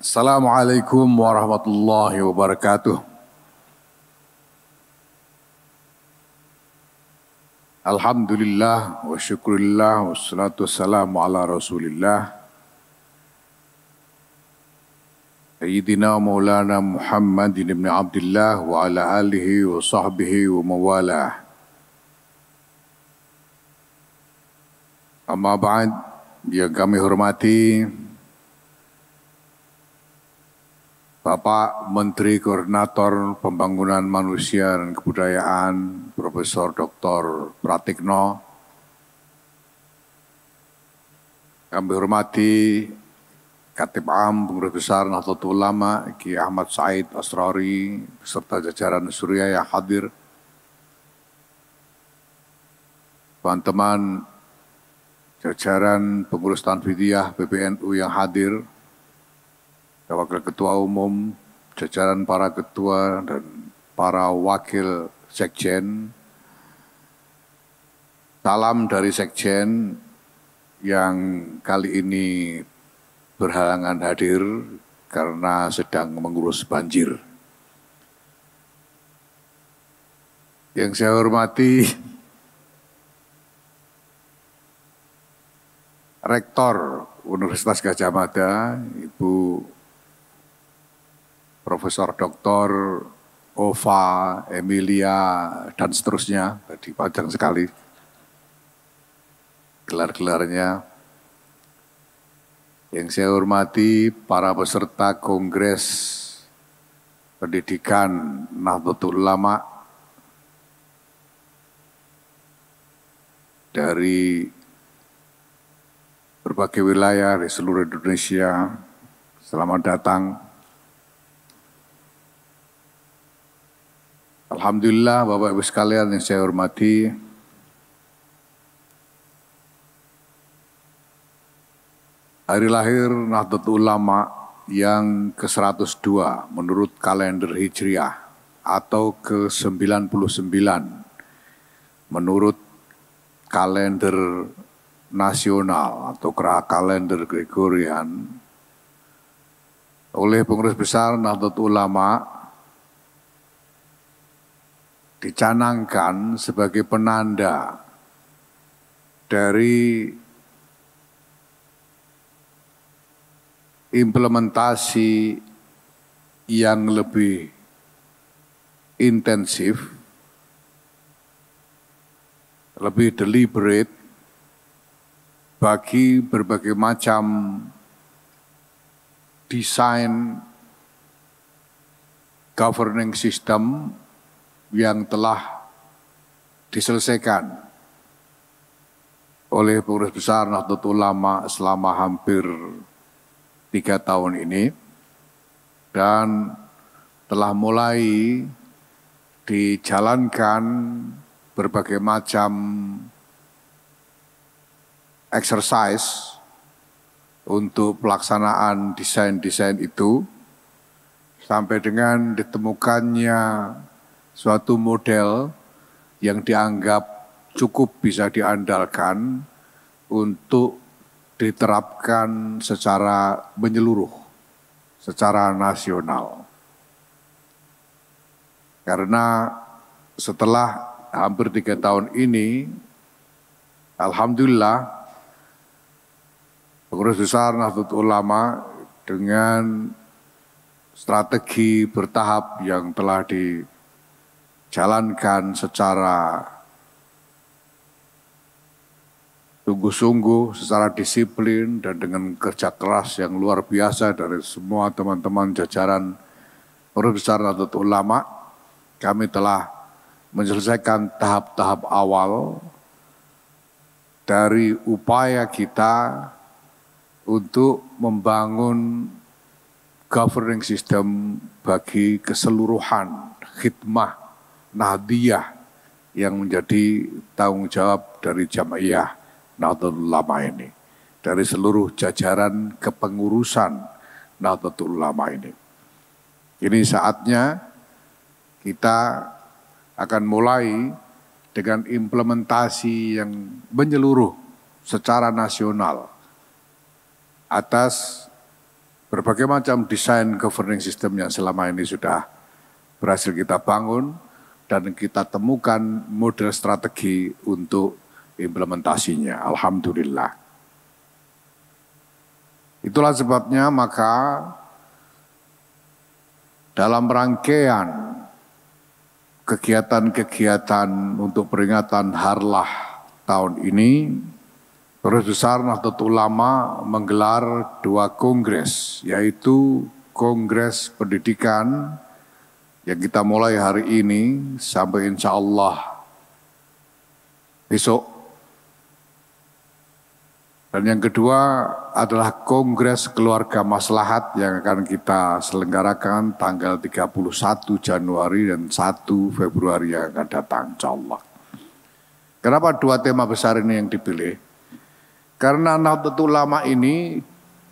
Assalamualaikum warahmatullahi wabarakatuh. Alhamdulillah wa syukurillah wassalatu wassalamu ala rasulillah Sayyidina Maulana Muhammadin ibn Abdullah wa ala alihi wa sahbihi wa mawalah. Amma ba'd, yang kami hormati Bapak Menteri Koordinator Pembangunan Manusia dan Kebudayaan Profesor Dr. Pratikno. Kami hormati Khatib Am Pengurus Besar Nahdlatul Ulama Ki Ahmad Said Asrori beserta jajaran Surya yang hadir. Teman-teman jajaran pengurus Tanfidiyah PBNU yang hadir, Wakil Ketua Umum, jajaran para ketua dan para wakil sekjen. Salam dari sekjen yang kali ini berhalangan hadir karena sedang mengurus banjir. Yang saya hormati Rektor Universitas Gadjah Mada, Ibu Profesor Dr. Ova, Emilia, dan seterusnya. Tadi panjang sekali gelar-gelarnya. Yang saya hormati para peserta Kongres Pendidikan Nahdlatul Ulama dari berbagai wilayah di seluruh Indonesia. Selamat datang. Alhamdulillah Bapak Ibu sekalian yang saya hormati, hari lahir Nahdlatul Ulama yang ke-102 menurut kalender Hijriah atau ke-99 menurut kalender nasional atau kalender Gregorian oleh Pengurus Besar Nahdlatul Ulama dicanangkan sebagai penanda dari implementasi yang lebih intensif, lebih deliberate bagi berbagai macam desain governing system yang telah diselesaikan oleh Pengurus Besar Nahdlatul Ulama selama hampir 3 tahun ini dan telah mulai dijalankan berbagai macam exercise untuk pelaksanaan desain-desain itu sampai dengan ditemukannya suatu model yang dianggap cukup bisa diandalkan untuk diterapkan secara menyeluruh, secara nasional. Karena setelah hampir 3 tahun ini, alhamdulillah, Pengurus Besar Nahdlatul Ulama dengan strategi bertahap yang telah dijalankan secara sungguh-sungguh, secara disiplin dan dengan kerja keras yang luar biasa dari semua teman-teman jajaran Pengurus Besar Nahdlatul Ulama, kami telah menyelesaikan tahap-tahap awal dari upaya kita untuk membangun governing system bagi keseluruhan khidmah Nahdiyah yang menjadi tanggung jawab dari Jamaiyah Nahdlatul Ulama ini, dari seluruh jajaran kepengurusan Nahdlatul Ulama ini. Ini saatnya kita akan mulai dengan implementasi yang menyeluruh secara nasional atas berbagai macam desain governing system yang selama ini sudah berhasil kita bangun dan kita temukan model strategi untuk implementasinya. Alhamdulillah. Itulah sebabnya maka dalam rangkaian kegiatan-kegiatan untuk peringatan Harlah tahun ini, Pengurus Besar Nahdlatul Ulama menggelar 2 kongres, yaitu Kongres Pendidikan yang kita mulai hari ini sampai insya Allah besok. Dan yang kedua adalah Kongres Keluarga Maslahat yang akan kita selenggarakan tanggal 31 Januari dan 1 Februari yang akan datang, insya Allah. Kenapa 2 tema besar ini yang dipilih? Karena Nahdlatul Ulama ini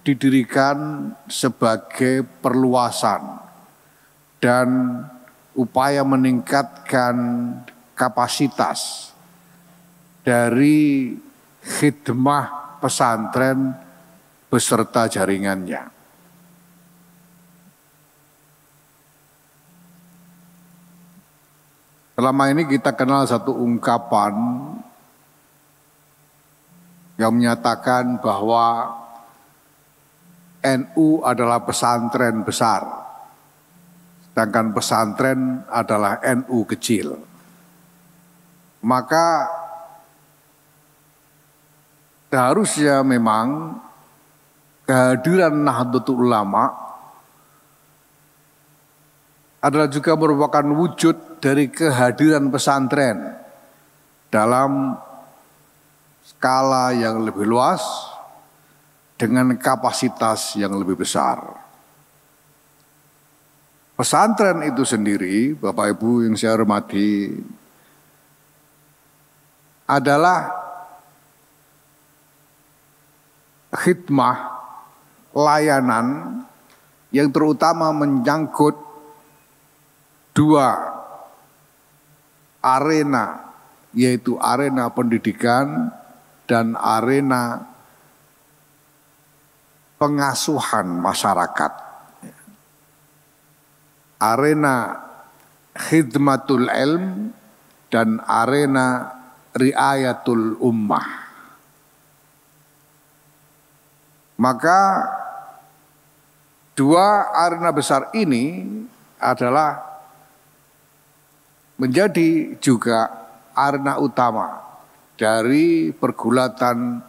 didirikan sebagai perluasan dan upaya meningkatkan kapasitas dari khidmah pesantren beserta jaringannya. Selama ini kita kenal satu ungkapan yang menyatakan bahwa NU adalah pesantren besar, sedangkan pesantren adalah NU kecil. Maka seharusnya memang kehadiran Nahdlatul Ulama adalah juga merupakan wujud dari kehadiran pesantren dalam skala yang lebih luas dengan kapasitas yang lebih besar. Pesantren itu sendiri, Bapak Ibu yang saya hormati, adalah khidmah, layanan yang terutama menyangkut 2 arena, yaitu arena pendidikan dan arena pengasuhan masyarakat. Arena khidmatul ilm dan arena riayatul ummah. Maka 2 arena besar ini adalah menjadi juga arena utama dari pergulatan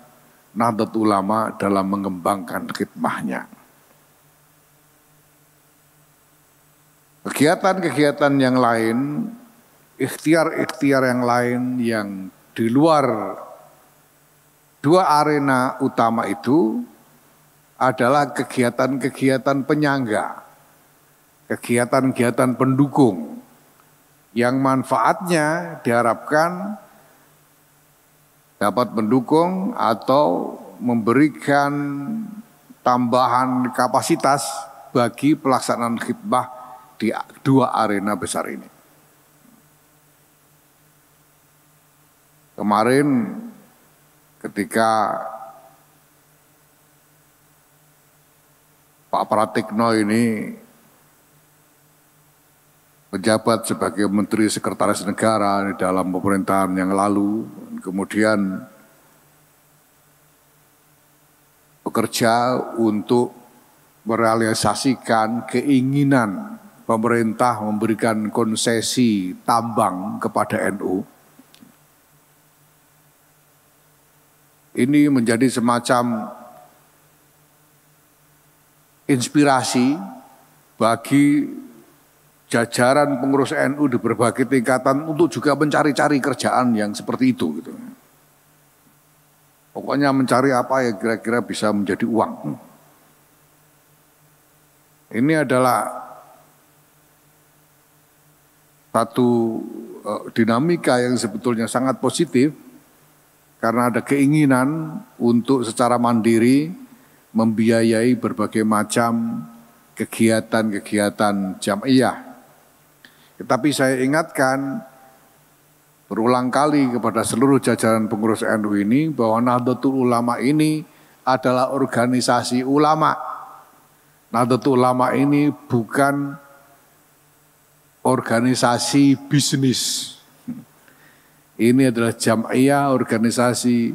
Nahdlatul Ulama dalam mengembangkan khidmahnya. Kegiatan-kegiatan yang lain, ikhtiar-ikhtiar yang lain yang di luar 2 arena utama itu adalah kegiatan-kegiatan penyangga, kegiatan-kegiatan pendukung yang manfaatnya diharapkan dapat mendukung atau memberikan tambahan kapasitas bagi pelaksanaan khidmah di 2 arena besar ini. Kemarin ketika Pak Pratikno ini menjabat sebagai Menteri Sekretaris Negara di dalam pemerintahan yang lalu, kemudian bekerja untuk merealisasikan keinginan pemerintah memberikan konsesi tambang kepada NU. Ini menjadi semacam inspirasi bagi jajaran pengurus NU di berbagai tingkatan untuk juga mencari-cari kerjaan yang seperti itu gitu. Pokoknya mencari apa yang kira-kira bisa menjadi uang. Ini adalah satu dinamika yang sebetulnya sangat positif karena ada keinginan untuk secara mandiri membiayai berbagai macam kegiatan-kegiatan jamiah. Tetapi saya ingatkan berulang kali kepada seluruh jajaran pengurus NU ini bahwa Nahdlatul Ulama ini adalah organisasi ulama Nahdlatul Ulama ini bukan organisasi bisnis. Ini adalah jam'iyah, organisasi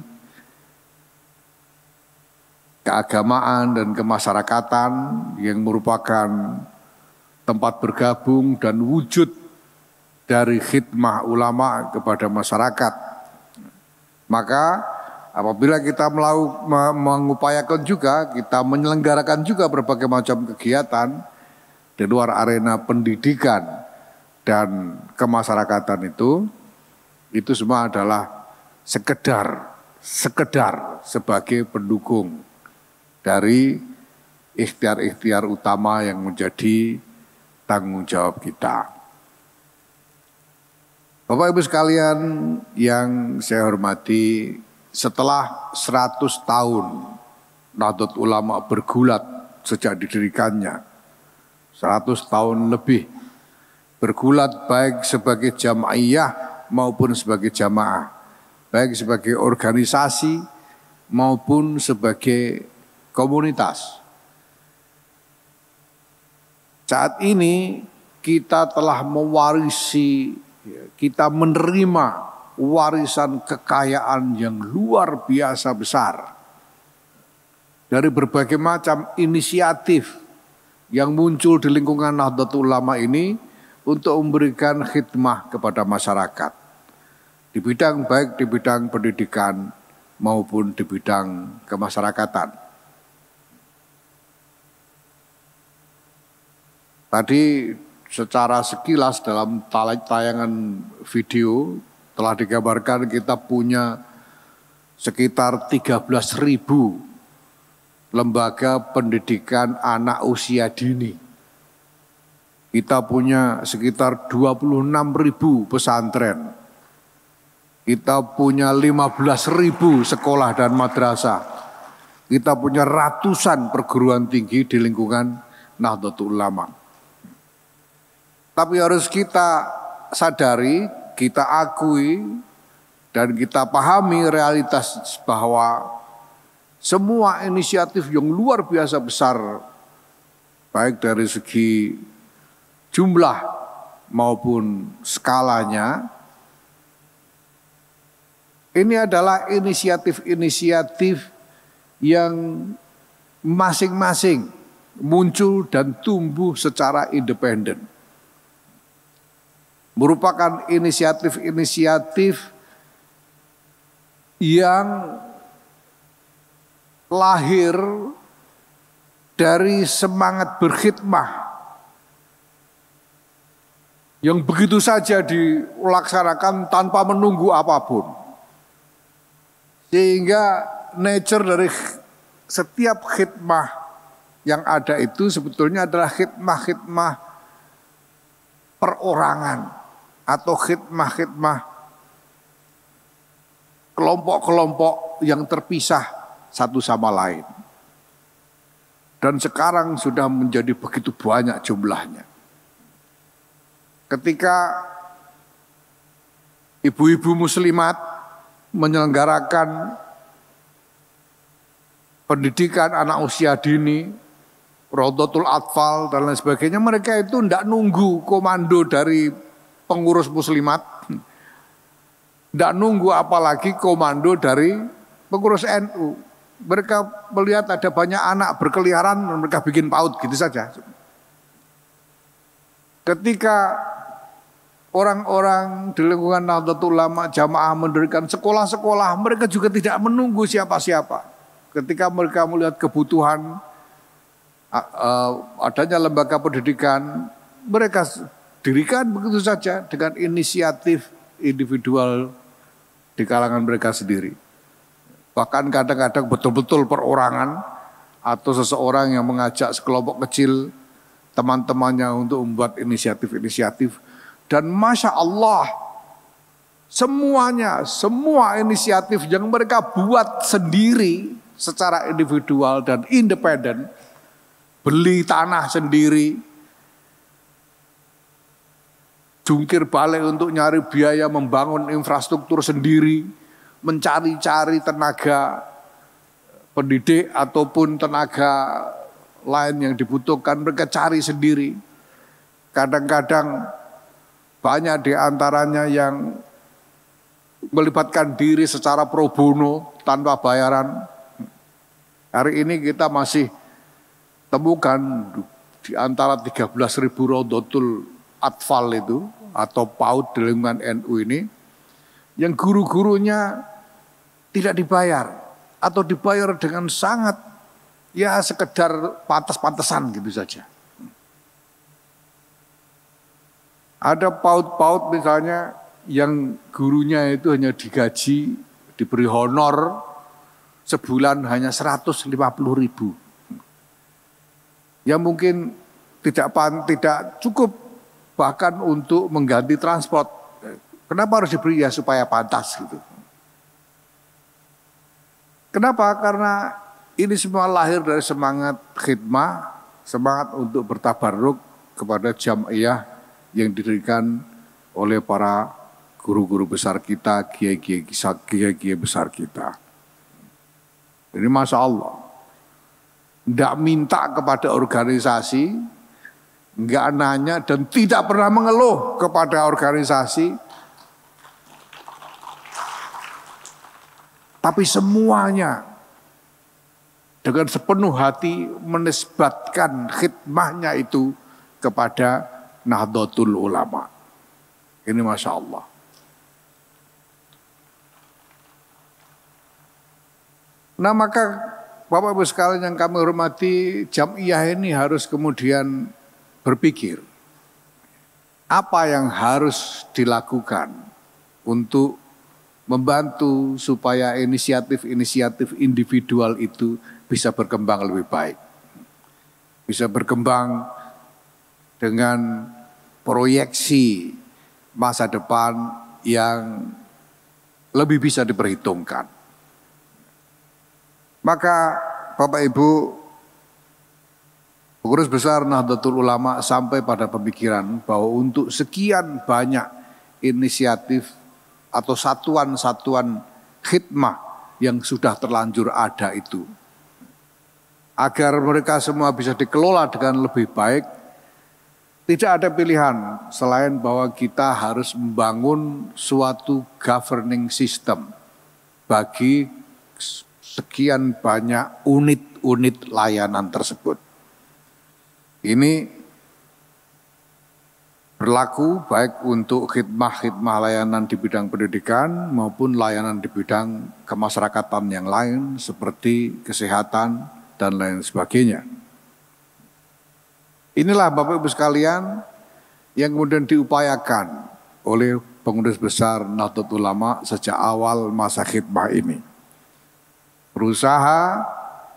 keagamaan dan kemasyarakatan yang merupakan tempat bergabung dan wujud dari khidmah ulama kepada masyarakat. Maka apabila kita mengupayakan juga, kita menyelenggarakan juga berbagai macam kegiatan di luar arena pendidikan dan kemasyarakatan itu semua adalah sekedar sebagai pendukung dari ikhtiar-ikhtiar utama yang menjadi tanggung jawab kita. Bapak Ibu sekalian yang saya hormati, setelah 100 tahun Nahdlatul Ulama bergulat sejak didirikannya, 100 tahun lebih bergulat baik sebagai jam'iyah maupun sebagai jamaah, baik sebagai organisasi maupun sebagai komunitas. Saat ini kita telah mewarisi, kita menerima warisan kekayaan yang luar biasa besar dari berbagai macam inisiatif yang muncul di lingkungan Nahdlatul Ulama ini untuk memberikan khidmah kepada masyarakat di bidang baik di bidang pendidikan maupun di bidang kemasyarakatan. Tadi secara sekilas dalam tayangan video telah digambarkan kita punya sekitar 13.000 lembaga pendidikan anak usia dini. Kita punya sekitar 26.000 pesantren. Kita punya 15.000 sekolah dan madrasah. Kita punya ratusan perguruan tinggi di lingkungan Nahdlatul Ulama. Tapi harus kita sadari, kita akui, dan kita pahami realitas bahwa semua inisiatif yang luar biasa besar, baik dari segi jumlah maupun skalanya, ini adalah inisiatif-inisiatif yang masing-masing muncul dan tumbuh secara independen. Merupakan inisiatif-inisiatif yang lahir dari semangat berkhidmah yang begitu saja dilaksanakan tanpa menunggu apapun. Sehingga nature dari setiap khidmah yang ada itu sebetulnya adalah khidmah-khidmah perorangan atau khidmah-khidmah kelompok-kelompok yang terpisah satu sama lain. Dan sekarang sudah menjadi begitu banyak jumlahnya. Ketika ibu-ibu muslimat menyelenggarakan pendidikan anak usia dini, Raudhatul Atfal dan lain sebagainya, mereka itu tidak nunggu komando dari pengurus muslimat, tidak nunggu apalagi komando dari pengurus NU. Mereka melihat ada banyak anak berkeliaran, mereka bikin PAUD gitu saja. Ketika orang-orang di lingkungan Nahdlatul Ulama jamaah mendirikan sekolah-sekolah, mereka juga tidak menunggu siapa-siapa. Ketika mereka melihat kebutuhan adanya lembaga pendidikan, mereka dirikan begitu saja dengan inisiatif individual di kalangan mereka sendiri. Bahkan kadang-kadang betul-betul perorangan atau seseorang yang mengajak sekelompok kecil teman-temannya untuk membuat inisiatif-inisiatif. Dan Masya Allah, semua inisiatif yang mereka buat sendiri secara individual dan independen, beli tanah sendiri, jungkir balik untuk nyari biaya membangun infrastruktur sendiri, mencari-cari tenaga pendidik ataupun tenaga lain yang dibutuhkan mereka cari sendiri. Kadang-kadang banyak di antaranya yang melibatkan diri secara pro bono tanpa bayaran. Hari ini kita masih temukan di antara 13.000 Rodotul Atfal itu atau PAUD di lingkungan NU ini yang guru-gurunya tidak dibayar atau dibayar dengan sangat ya sekedar pantas-pantasan gitu saja. Ada PAUD-PAUD misalnya yang gurunya itu hanya digaji, diberi honor sebulan hanya 150.000. Ya mungkin tidak cukup bahkan untuk mengganti transport. Kenapa harus diberi ya supaya pantas gitu. Kenapa? Karena ini semua lahir dari semangat khidmah, semangat untuk bertabarruk kepada jamiah yang didirikan oleh para guru-guru besar kita, kiai-kiai besar kita. Ini Masya Allah. Tidak minta kepada organisasi, enggak nanya dan tidak pernah mengeluh kepada organisasi. Tapi semuanya dengan sepenuh hati menisbatkan khidmahnya itu kepada Nahdlatul Ulama. Ini Masya Allah. Nah maka Bapak Ibu sekalian yang kami hormati, jamiah ini harus kemudian berpikir apa yang harus dilakukan untuk membantu supaya inisiatif-inisiatif individual itu bisa berkembang lebih baik. Bisa berkembang dengan proyeksi masa depan yang lebih bisa diperhitungkan. Maka Bapak Ibu pengurus besar Nahdlatul Ulama sampai pada pemikiran bahwa untuk sekian banyak inisiatif atau satuan-satuan khidmah yang sudah terlanjur ada itu, agar mereka semua bisa dikelola dengan lebih baik, tidak ada pilihan selain bahwa kita harus membangun suatu governing system bagi sekian banyak unit-unit layanan tersebut. Ini berlaku baik untuk khidmah-khidmah layanan di bidang pendidikan maupun layanan di bidang kemasyarakatan yang lain seperti kesehatan dan lain sebagainya. Inilah Bapak Ibu sekalian yang kemudian diupayakan oleh pengurus besar Nahdlatul Ulama sejak awal masa khidmah ini. Berusaha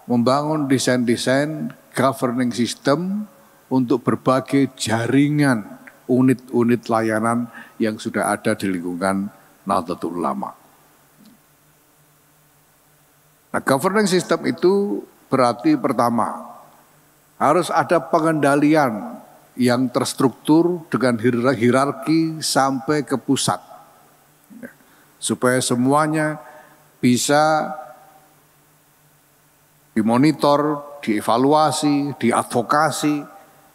membangun desain-desain governing system untuk berbagai jaringan unit-unit layanan yang sudah ada di lingkungan Nahdlatul Ulama. Nah, governing system itu berarti pertama, harus ada pengendalian yang terstruktur dengan hierarki sampai ke pusat. Supaya semuanya bisa dimonitor, dievaluasi, diadvokasi,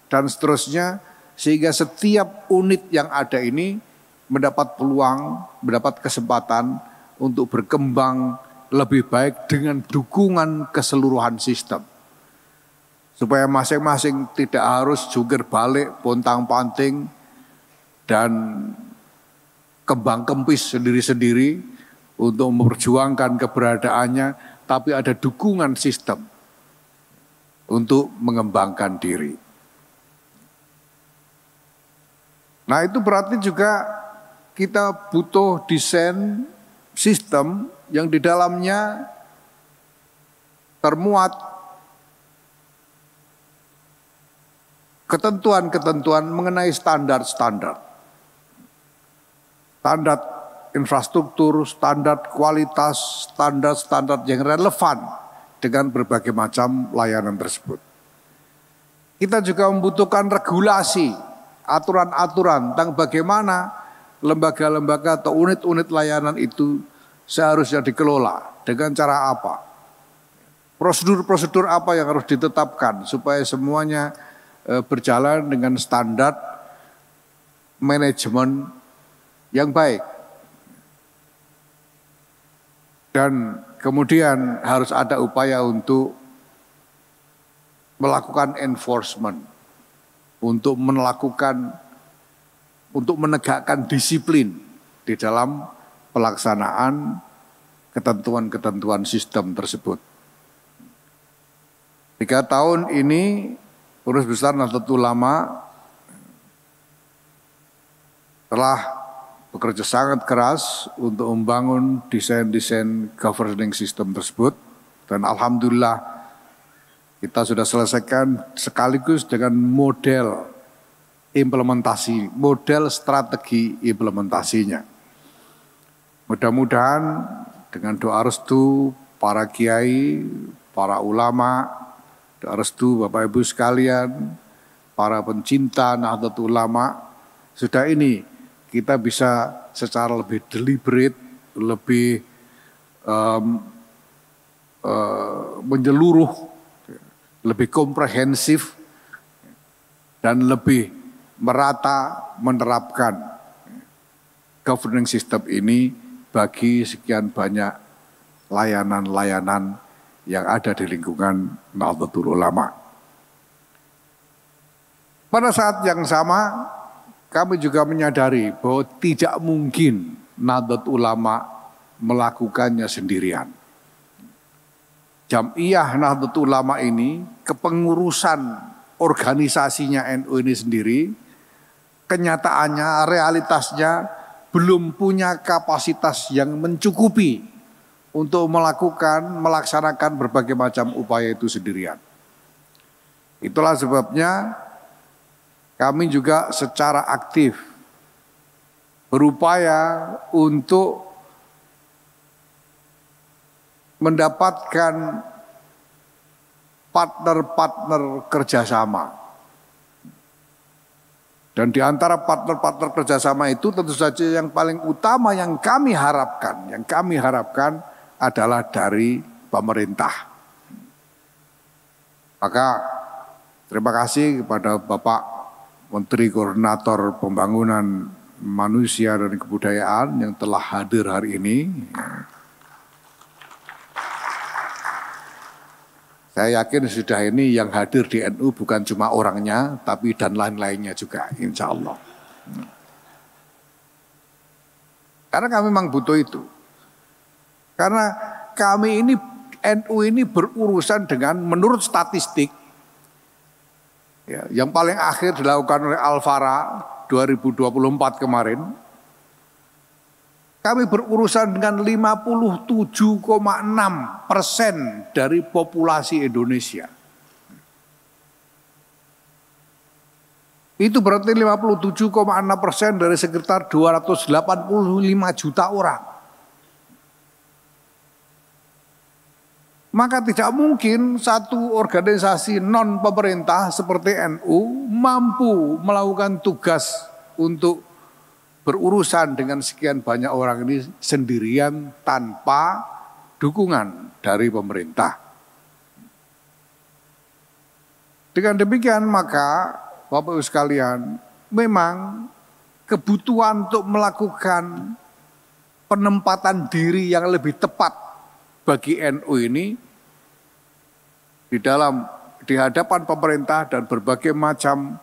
dan seterusnya. Sehingga setiap unit yang ada ini mendapat peluang, mendapat kesempatan untuk berkembang lebih baik dengan dukungan keseluruhan sistem. Supaya masing-masing tidak harus jungkir balik, pontang-panting, dan kembang kempis sendiri-sendiri untuk memperjuangkan keberadaannya, tapi ada dukungan sistem untuk mengembangkan diri. Nah itu berarti juga kita butuh desain sistem yang di dalamnya termuat ketentuan-ketentuan mengenai standar-standar. Standar infrastruktur, standar kualitas, standar-standar yang relevan dengan berbagai macam layanan tersebut. Kita juga membutuhkan regulasi, aturan-aturan tentang bagaimana lembaga-lembaga atau unit-unit layanan itu seharusnya dikelola dengan cara apa. prosedur-prosedur apa yang harus ditetapkan supaya semuanya berjalan dengan standar manajemen yang baik. Dan kemudian harus ada upaya untuk melakukan enforcement, untuk menegakkan disiplin di dalam pelaksanaan ketentuan-ketentuan sistem tersebut. 3 tahun ini Pengurus Besar Nahdlatul Ulama telah bekerja sangat keras untuk membangun desain-desain governing system tersebut, dan alhamdulillah kita sudah selesaikan sekaligus dengan model implementasi, model strategi implementasinya. Mudah-mudahan dengan doa restu para kiai, para ulama, doa restu Bapak Ibu sekalian, para pencinta Nahdlatul Ulama, sudah ini kita bisa secara lebih deliberate, lebih menyeluruh, lebih komprehensif, dan lebih merata menerapkan governing system ini bagi sekian banyak layanan-layanan yang ada di lingkungan Nahdlatul Ulama. Pada saat yang sama, kami juga menyadari bahwa tidak mungkin Nahdlatul Ulama melakukannya sendirian. Jam'iyah Nahdlatul Ulama ini, kepengurusan organisasinya NU ini sendiri, kenyataannya, realitasnya belum punya kapasitas yang mencukupi untuk melaksanakan berbagai macam upaya itu sendirian. Itulah sebabnya kami juga secara aktif berupaya untuk mendapatkan partner-partner kerjasama. Dan di antara partner-partner kerjasama itu tentu saja yang paling utama yang kami harapkan adalah dari pemerintah. Maka terima kasih kepada Bapak Menteri Koordinator Pembangunan Manusia dan Kebudayaan yang telah hadir hari ini. Saya yakin sudah ini yang hadir di NU bukan cuma orangnya, tapi dan lain-lainnya juga, insya Allah. Karena kami memang butuh itu. Karena kami ini, NU ini berurusan dengan, menurut statistik, ya, yang paling akhir dilakukan oleh Alfara 2024 kemarin, kami berurusan dengan 57,6% dari populasi Indonesia. Itu berarti 57,6% dari sekitar 285 juta orang. Maka tidak mungkin satu organisasi non pemerintah seperti NU mampu melakukan tugas untuk berurusan dengan sekian banyak orang ini sendirian tanpa dukungan dari pemerintah. Dengan demikian maka Bapak Ibu sekalian, memang kebutuhan untuk melakukan penempatan diri yang lebih tepat bagi NU ini di hadapan pemerintah dan berbagai macam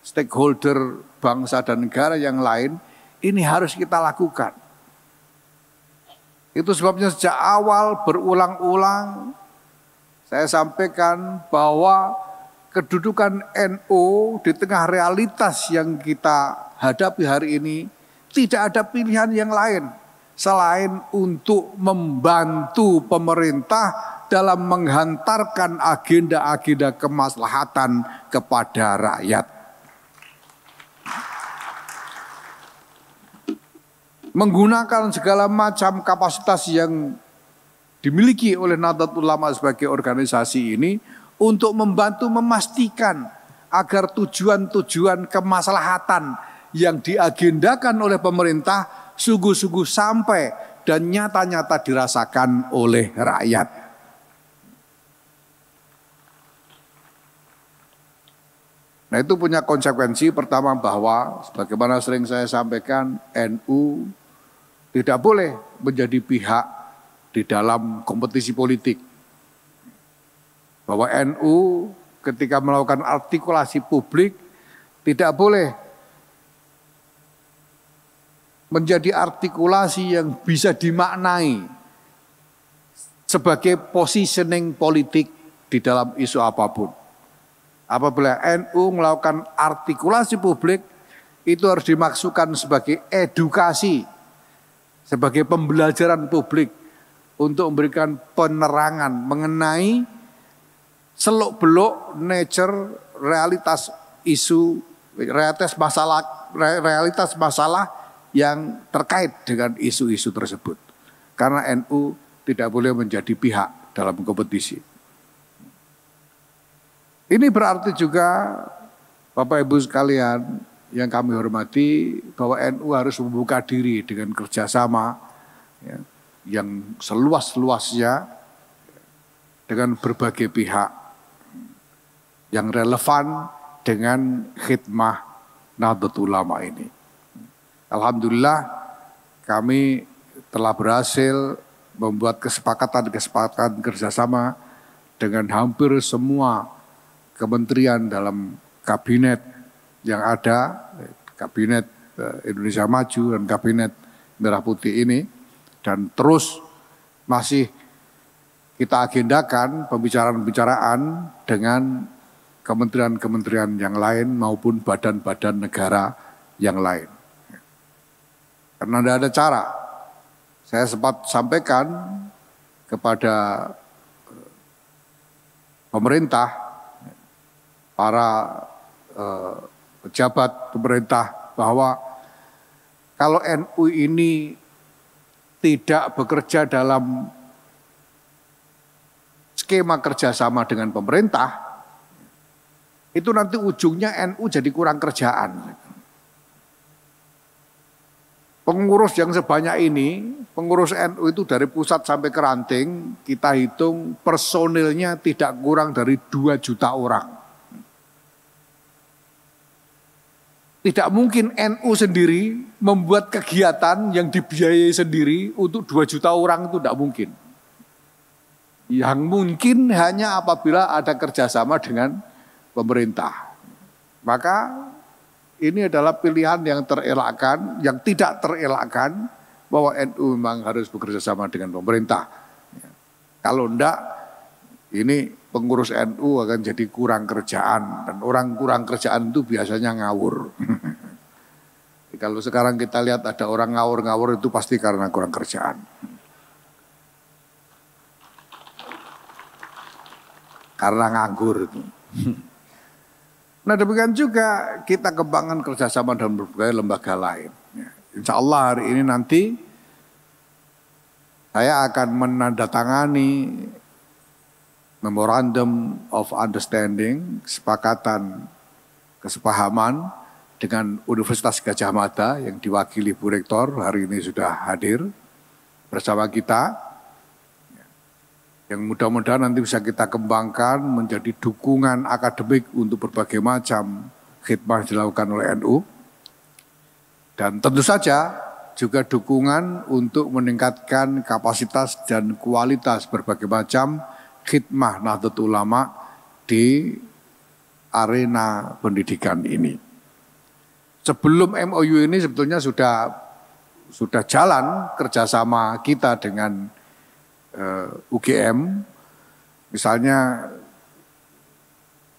stakeholder bangsa dan negara yang lain, ini harus kita lakukan. Itu sebabnya sejak awal berulang-ulang saya sampaikan bahwa kedudukan NU di tengah realitas yang kita hadapi hari ini tidak ada pilihan yang lain selain untuk membantu pemerintah dalam menghantarkan agenda-agenda kemaslahatan kepada rakyat. Menggunakan segala macam kapasitas yang dimiliki oleh Nahdlatul Ulama sebagai organisasi ini untuk membantu memastikan agar tujuan-tujuan kemaslahatan yang diagendakan oleh pemerintah sungguh-sungguh sampai dan nyata-nyata dirasakan oleh rakyat. Nah itu punya konsekuensi pertama bahwa sebagaimana sering saya sampaikan NU tidak boleh menjadi pihak di dalam kompetisi politik. Bahwa NU ketika melakukan artikulasi publik tidak boleh menjadi artikulasi yang bisa dimaknai sebagai positioning politik di dalam isu apapun. Apabila NU melakukan artikulasi publik, itu harus dimaksudkan sebagai edukasi, sebagai pembelajaran publik untuk memberikan penerangan mengenai seluk-beluk nature realitas isu, realitas masalah yang terkait dengan isu-isu tersebut. Karena NU tidak boleh menjadi pihak dalam kompetisi. Ini berarti juga Bapak Ibu sekalian yang kami hormati bahwa NU harus membuka diri dengan kerjasama ya, yang seluas-luasnya dengan berbagai pihak yang relevan dengan khidmah Nahdlatul Ulama ini. Alhamdulillah kami telah berhasil membuat kesepakatan kerjasama dengan hampir semua kementerian dalam kabinet yang ada, kabinet Indonesia Maju dan kabinet Merah Putih ini, dan terus masih kita agendakan pembicaraan-pembicaraan dengan kementerian-kementerian yang lain maupun badan-badan negara yang lain. Karena tidak ada cara, saya sempat sampaikan kepada pemerintah, para pejabat pemerintah bahwa kalau NU ini tidak bekerja dalam skema kerjasama dengan pemerintah, itu nanti ujungnya NU jadi kurang kerjaan. Pengurus yang sebanyak ini, pengurus NU itu dari pusat sampai ke ranting, kita hitung personilnya tidak kurang dari 2 juta orang. Tidak mungkin NU sendiri membuat kegiatan yang dibiayai sendiri untuk 2 juta orang, itu tidak mungkin. Yang mungkin hanya apabila ada kerjasama dengan pemerintah. Maka ini adalah pilihan yang terelakkan, yang tidak terelakkan bahwa NU memang harus bekerja sama dengan pemerintah. Kalau enggak, ini pengurus NU akan jadi kurang kerjaan, dan orang kurang kerjaan itu biasanya ngawur. Kalau sekarang kita lihat ada orang ngawur-ngawur itu pasti karena kurang kerjaan. Karena nganggur itu. Nah demikian juga kita kembangkan kerjasama dengan berbagai lembaga lain. Insya Allah hari ini nanti saya akan menandatangani Memorandum of Understanding, kesepahaman dengan Universitas Gadjah Mada yang diwakili Bu Rektor hari ini sudah hadir bersama kita. Yang mudah-mudahan nanti bisa kita kembangkan menjadi dukungan akademik untuk berbagai macam khidmah dilakukan oleh NU. Dan tentu saja juga dukungan untuk meningkatkan kapasitas dan kualitas berbagai macam khidmah Nahdlatul Ulama di arena pendidikan ini. Sebelum MOU ini sebetulnya sudah jalan kerjasama kita dengan UGM. Misalnya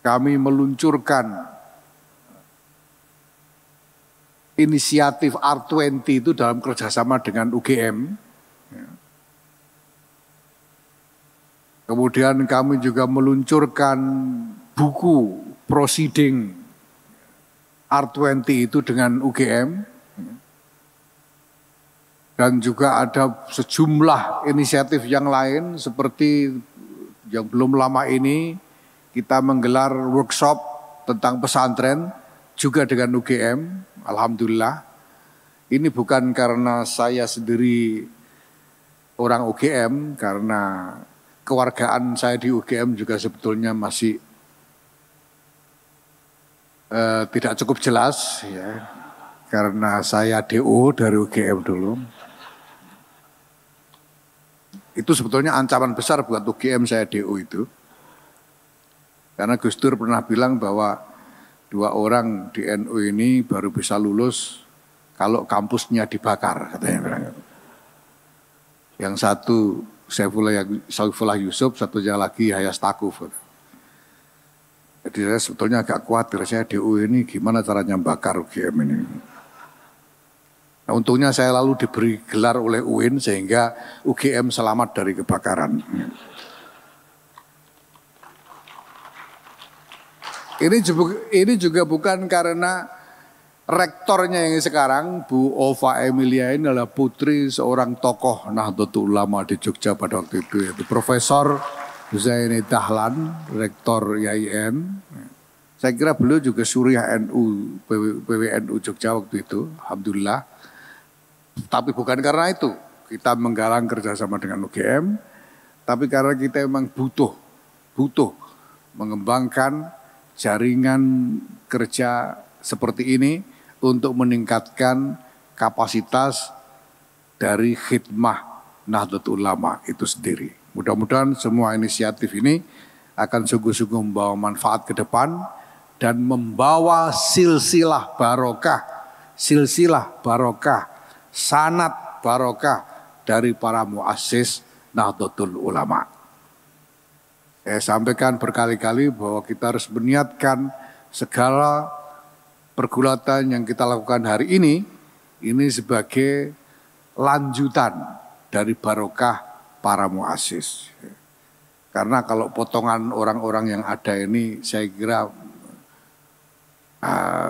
kami meluncurkan inisiatif R20 itu dalam kerjasama dengan UGM. Kemudian kami juga meluncurkan buku proceeding R20 itu dengan UGM. Dan juga ada sejumlah inisiatif yang lain seperti yang belum lama ini kita menggelar workshop tentang pesantren juga dengan UGM. Alhamdulillah. Ini bukan karena saya sendiri orang UGM, karena kewargaan saya di UGM juga sebetulnya masih tidak cukup jelas ya, karena saya DO dari UGM dulu. Itu sebetulnya ancaman besar buat UGM saya DO itu. Karena Gus Dur pernah bilang bahwa 2 orang di NU ini baru bisa lulus kalau kampusnya dibakar, katanya. Yang satu Saifullah Yusuf, satunya lagi Yahya Stakuf. Jadi saya sebetulnya agak khawatir, saya DU ini gimana caranya bakar UGM ini. Nah, untungnya saya lalu diberi gelar oleh UIN sehingga UGM selamat dari kebakaran. Ini juga bukan karena rektornya yang sekarang, Bu Ova Emilia ini adalah putri seorang tokoh Nahdlatul Ulama di Jogja pada waktu itu, yaitu Profesor Zaini Dahlan, rektor IAIN. Saya kira beliau juga suriah NU, PWNU Jogja waktu itu, alhamdulillah. Tapi bukan karena itu kita menggalang kerjasama dengan UGM, tapi karena kita memang butuh mengembangkan jaringan kerja seperti ini untuk meningkatkan kapasitas dari khidmah Nahdlatul Ulama itu sendiri. Mudah-mudahan semua inisiatif ini akan sungguh-sungguh membawa manfaat ke depan dan membawa silsilah barokah, sanad barokah dari para muassis Nahdlatul Ulama. Saya sampaikan berkali-kali bahwa kita harus meniatkan segala pergulatan yang kita lakukan hari ini sebagai lanjutan dari barokah para muassis. Karena kalau potongan orang-orang yang ada ini saya kira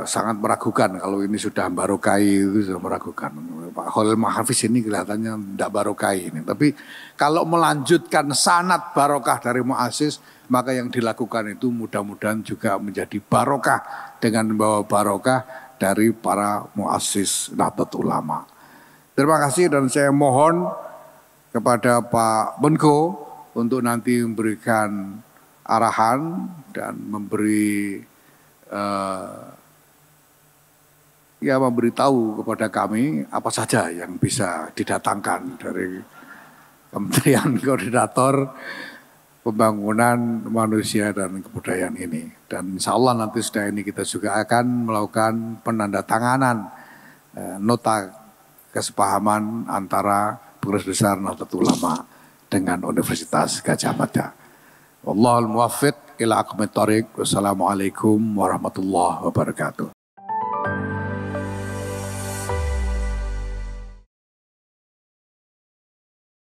sangat meragukan kalau ini sudah barokai, itu sudah meragukan. Pak Khalil Mahafiz ini kelihatannya tidak barokai ini. Tapi kalau melanjutkan sanad barokah dari muassis, maka yang dilakukan itu mudah-mudahan juga menjadi barokah dengan membawa barokah dari para muassis Nahdlatul Ulama. Terima kasih dan saya mohon kepada Pak Menko untuk nanti memberikan arahan dan memberi memberitahu kepada kami apa saja yang bisa didatangkan dari Kementerian Koordinator Pembangunan Manusia dan Kebudayaan ini. Dan insya Allah nanti setelah ini kita juga akan melakukan penandatanganan nota kesepahaman antara Pengurus Besar Nahdlatul Ulama dengan Universitas Gadjah Mada. Wallahul muwaffiq ila aqwamit thoriq. Wassalamualaikum warahmatullahi wabarakatuh.